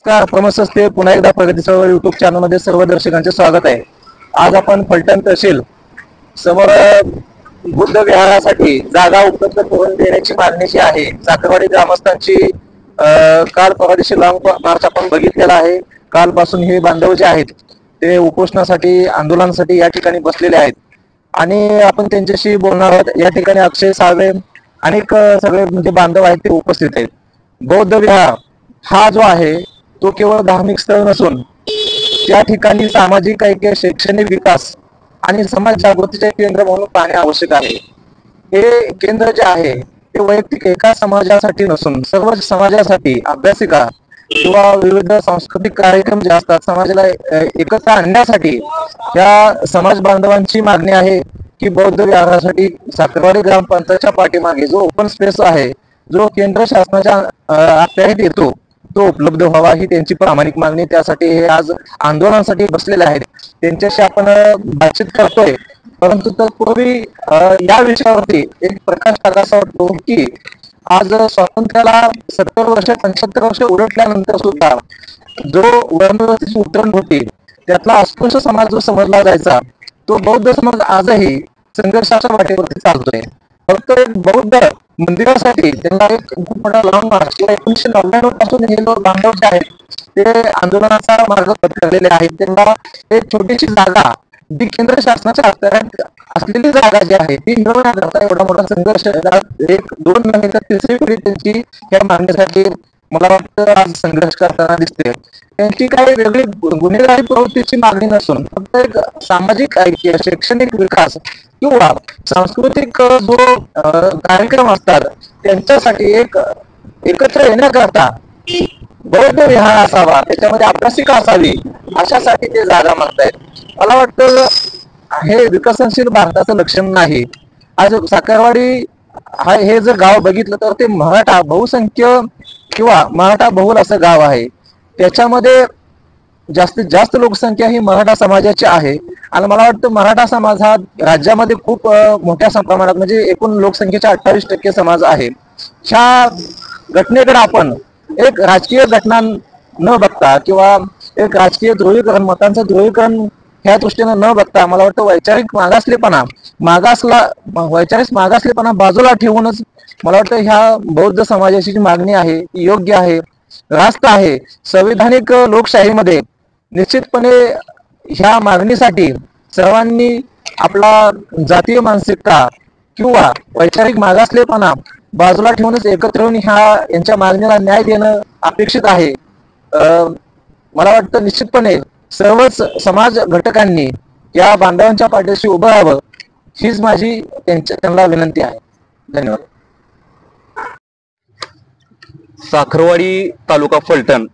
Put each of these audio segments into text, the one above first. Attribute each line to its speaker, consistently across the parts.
Speaker 1: नमस्कार, प्रमस्ते. पुन्हा एकदा प्रगती चळवळ युट्यूब चॅनल मध्ये सर्व दर्शकांचे स्वागत आहे. आज आपण फलटण तहसील समोर बुद्ध विहारासाठी जागा उपलब्ध करून देण्याची मागणीची आहे. साखरवाडी ग्रामस्थांची काल परवा दिवशी लॉंग मार्च आपण बघितलेला आहे. कालपासून हे बांधव जे आहेत ते उपोषणासाठी आंदोलनासाठी या ठिकाणी बसलेले आहेत आणि आपण त्यांच्याशी बोलणार आहोत. या ठिकाणी अक्षय साळवे अनेक सगळे म्हणजे बांधव आहेत ते उपस्थित आहेत. बौद्ध विहार हा जो आहे तो केवळ धार्मिक स्थळ नसून त्या ठिकाणी सामाजिक ऐक्य, शैक्षणिक विकास आणि समाज जागृतीचे केंद्र म्हणून पाहणे आवश्यक आहे. हे केंद्र जे आहे ते वैयक्तिक एका समाजासाठी नसून सर्व समाजासाठी अभ्यासिका किंवा विविध सांस्कृतिक कार्यक्रम जे असतात समाजाला एकत्र आणण्यासाठी या समाज बांधवांची मागणी आहे की बौद्ध विहारासाठी साखरवाडी ग्रामपंचायतच्या पाठीमागे जो ओपन स्पेस आहे, जो केंद्र शासनाच्या अखत्यारीत येतो, तो उपलब्ध व्हावा ही त्यांची प्रामाणिक मागणी. त्यासाठी हे आज आंदोलनासाठी बसलेले आहेत. त्यांच्याशी आपण बातचीत करतोय. परंतु तत्पूर्वी या विषयावरती एक प्रकाश टाकायचा वाटतो की आज स्वातंत्र्याला 70 वर्ष 75 वर्ष उलटल्यानंतर सुद्धा जो वर्णव्यवस्थेची उतरण होती त्यातला अस्पृश्य समाज जो समजला जायचा तो बौद्ध समाज आजही संघर्षाच्या वाटेवरती चालतोय. फक्त एक बौद्ध मंदिरासाठी त्यांना एक खूप मोठा लॉंग मार्च किंवा 1999 पासून हे लोक बांधव जे आहेत ते आंदोलनाचा मार्ग पत्करलेले आहेत. त्यांना एक छोटीशी जागा जी केंद्र शासनाच्या अखत्यारीत असलेली जागा जी आहे ती मिळवण्याकरता एवढा मोठा संघर्ष एक दोन नव्हे तर तिसरी पिढी त्यांची या मागणीसाठी मला वाटतं आज संघर्ष करताना दिसते. त्यांची काही वेगळी गुन्हेगारी प्रवृत्तीची मागणी नसून फक्त एक सामाजिक ऐक्य, शैक्षणिक विकास किंवा सांस्कृतिक जो कार्यक्रम असतात त्यांच्यासाठी एक एकत्र येण्याकरता बौद्ध विहार असावा, त्याच्यामध्ये अभ्यासिका असावी अशासाठी ते जागा मागतायत. मला वाटतं हे विकसनशील भारताचं लक्षण नाही. आज साखरवाडी हे जर गाव बघितलं तर ते मराठा बहुसंख्य किंवा मराठा बहुल असं गाव आहे. त्याच्यामध्ये जास्तीत जास्त लोकसंख्या ही मराठा समाजाची आहे आणि मला वाटतं मराठा समाज हा राज्यामध्ये खूप मोठ्या प्रमाणात म्हणजे एकूण लोकसंख्येच्या 28% समाज आहे. ह्या घटनेकडे आपण एक राजकीय घटना न बघता किंवा एक राजकीय ध्रुवीकरण, मतांचं ध्रुवीकरण ह्या दृष्टीने न बघता मला वाटतं वैचारिक मागासलेपणा बाजूला ठेवूनच मला वाटतं ह्या बौद्ध समाजाची जी मागणी आहे ती योग्य आहे, रास्त आहे. संविधानिक लोकशाहीमध्ये निश्चितपणे ह्या मागणीसाठी सर्वांनी आपला जातीय मानसिकता किंवा वैचारिक मागासलेपणा बाजूला ठेवूनच एकत्र येऊन यांच्या मागणीला न्याय देणं अपेक्षित आहे. मला वाटतं निश्चितपणे सर्वच समाज घटकांनी या बांधवांच्या पाठीशी उभं राहावं हीच माझी त्यांना विनंती आहे. धन्यवाद.
Speaker 2: साखरवाडी तालुका फलटण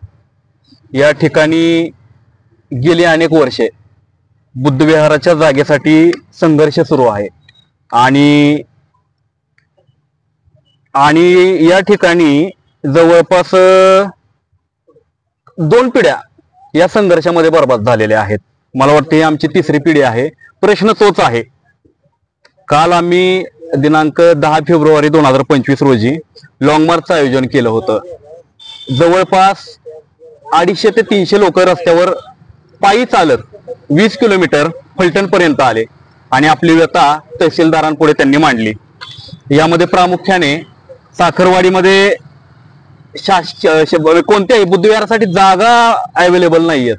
Speaker 2: या ठिकाणी गेली अनेक वर्षे बुद्धविहाराच्या जागेसाठी संघर्ष सुरू आहे आणि या ठिकाणी जवळपास 2 पिढ्या या संघर्षामध्ये बर्बाद झालेल्या आहेत. मला वाटतं ही आमची 3री पिढी आहे. प्रश्न तोच आहे. काल आम्ही दिनांक 10 फेब्रुवारी 2025 रोजी लॉंग मार्चचं आयोजन केलं होतं. जवळपास 250 ते 300 लोक रस्त्यावर पायी चालत 20 किलोमीटर फलटण पर्यंत आले आणि आपली व्यथा तहसीलदारांपुढे त्यांनी मांडली. यामध्ये प्रामुख्याने साखरवाडीमध्ये कोणत्याही बुद्धविहारासाठी जागा अवेलेबल नाहीयेत.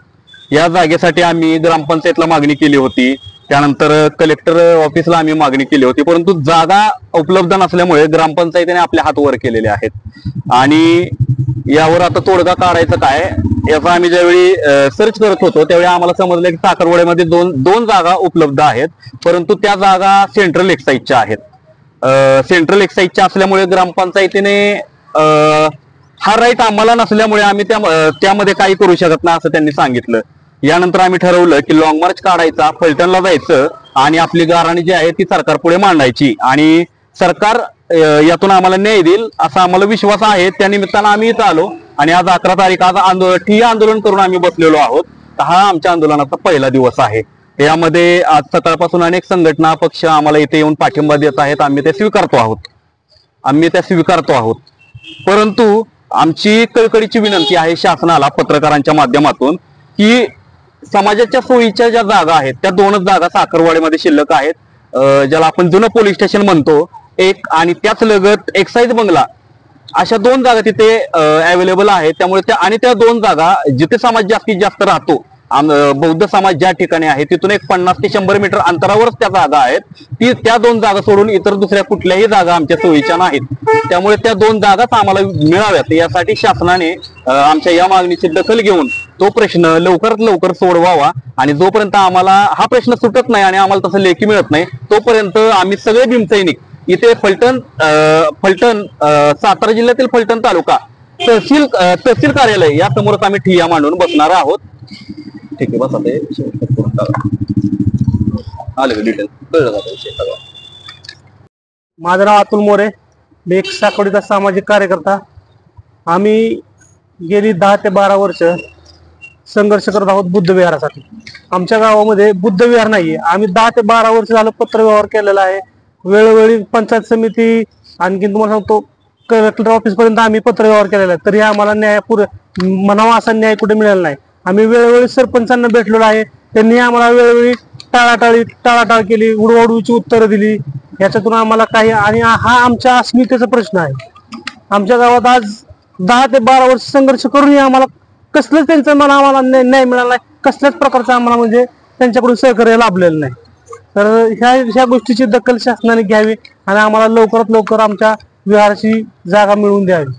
Speaker 2: या जागेसाठी आम्ही ग्रामपंचायतला मागणी केली होती, त्यानंतर कलेक्टर ऑफिसला आम्ही मागणी केली होती, परंतु जागा उपलब्ध नसल्यामुळे ग्रामपंचायतीने आपले हात वर केलेले आहेत आणि यावर आता तोडगा काढायचं काय याचा आम्ही ज्यावेळी सर्च करत होतो त्यावेळी आम्हाला समजलं की साखरवाडीमध्ये दोन जागा उपलब्ध आहेत, परंतु त्या जागा सेंट्रल एक्साईजच्या आहेत. सेंट्रल एक्साईजच्या असल्यामुळे ग्रामपंचायतीने हा राईट आम्हाला नसल्यामुळे आम्ही त्यामध्ये काही करू शकत नाही असं त्यांनी सांगितलं. यानंतर आम्ही ठरवलं की लॉंग मार्च काढायचा, फलटणला जायचं आणि आपली गाऱ्हाणी जी आहे ती सरकार पुढे मांडायची आणि सरकार यातून आम्हाला न्याय देईल असा आम्हाला विश्वास आहे. त्या निमित्तानं आम्ही इथं आलो आणि आज 11 तारीख आज ठिय्या आंदोलन करून आम्ही बसलेलो आहोत. हा आमच्या आंदोलनाचा पहिला दिवस आहे. यामध्ये आज सकाळपासून अनेक संघटना पक्ष आम्हाला इथे येऊन पाठिंबा देत आहेत. आम्ही ते स्वीकारतो आहोत. परंतु आमची कळकळीची विनंती आहे शासनाला पत्रकारांच्या माध्यमातून की समाजाच्या सोयीच्या ज्या जागा आहेत त्या 2च जागा साखरवाडीमध्ये शिल्लक आहेत, ज्याला आपण जुनं पोलीस स्टेशन म्हणतो एक, आणि त्याच लगत एक्साईज बंगला, अशा 2 जागा तिथे अवेलेबल आहेत. त्यामुळे त्या 2 जागा जिथे समाज जास्तीत जास्त राहतो, बौद्ध समाज ज्या ठिकाणी आहे तिथून एक 50 ते 100 मीटर अंतरावरच त्या जागा आहेत. त्या 2 जागा सोडून इतर दुसऱ्या कुठल्याही जागा आमच्या सोयीच्या नाहीत. त्यामुळे त्या 2 जागाच आम्हाला मिळाव्यात यासाठी शासनाने आमच्या या मागणीची दखल घेऊन तो प्रश्न लवकरात लवकर सोडवावा. आणि जोपर्यंत आम्हाला हा प्रश्न सुटत नाही आणि आम्हाला तसं लेखी मिळत नाही तोपर्यंत आम्ही सगळे भीमसैनिक इथे फलटण सातारा जिल्ह्यातील फलटण तालुका तहसील कार्यालय या समोरच आम्ही ठिय्या मांडून बसणार आहोत. ठीक आहे, बस आता आले डिटेल कळलं जातं.
Speaker 3: माझं नाव अतुल मोरे, मी एक साकोडीचा सामाजिक कार्यकर्ता. आम्ही गेली 10 ते 12 वर्ष संघर्ष करत आहोत बुद्ध विहारासाठी. आमच्या गावामध्ये बुद्ध विहार नाहीये. आम्ही 10 ते 12 वर्ष झालं पत्रव्यवहार केलेला आहे. वेळोवेळी पंचायत समिती, आणखी तुम्हाला सांगतो कलेक्टर ऑफिस पर्यंत आम्ही पत्रव्यवहार केलेला आहे. तरी आम्हाला न्याय म्हणावा असा न्याय कुठे मिळाला नाही. आम्ही वेळोवेळी सरपंचांना भेटलेलो आहे. त्यांनी आम्हाला वेळोवेळी टाळाटाळ केली, उडवाउडवीची उत्तरं दिली. याच्यातून आम्हाला काही, आणि हा आमच्या अस्मितेचा प्रश्न आहे. आमच्या गावात आज 10 ते 12 वर्ष संघर्ष करूनही आम्हाला कसलंच त्यांचं आम्हाला न्याय मिळाला नाही. कसल्याच प्रकारचं आम्हाला म्हणजे त्यांच्याकडून सहकार्य लाभलेलं नाही. तर ह्या गोष्टीची दखल शासनाने घ्यावी आणि आम्हाला लवकरात लवकर आमच्या विहाराची जागा मिळवून द्यावी.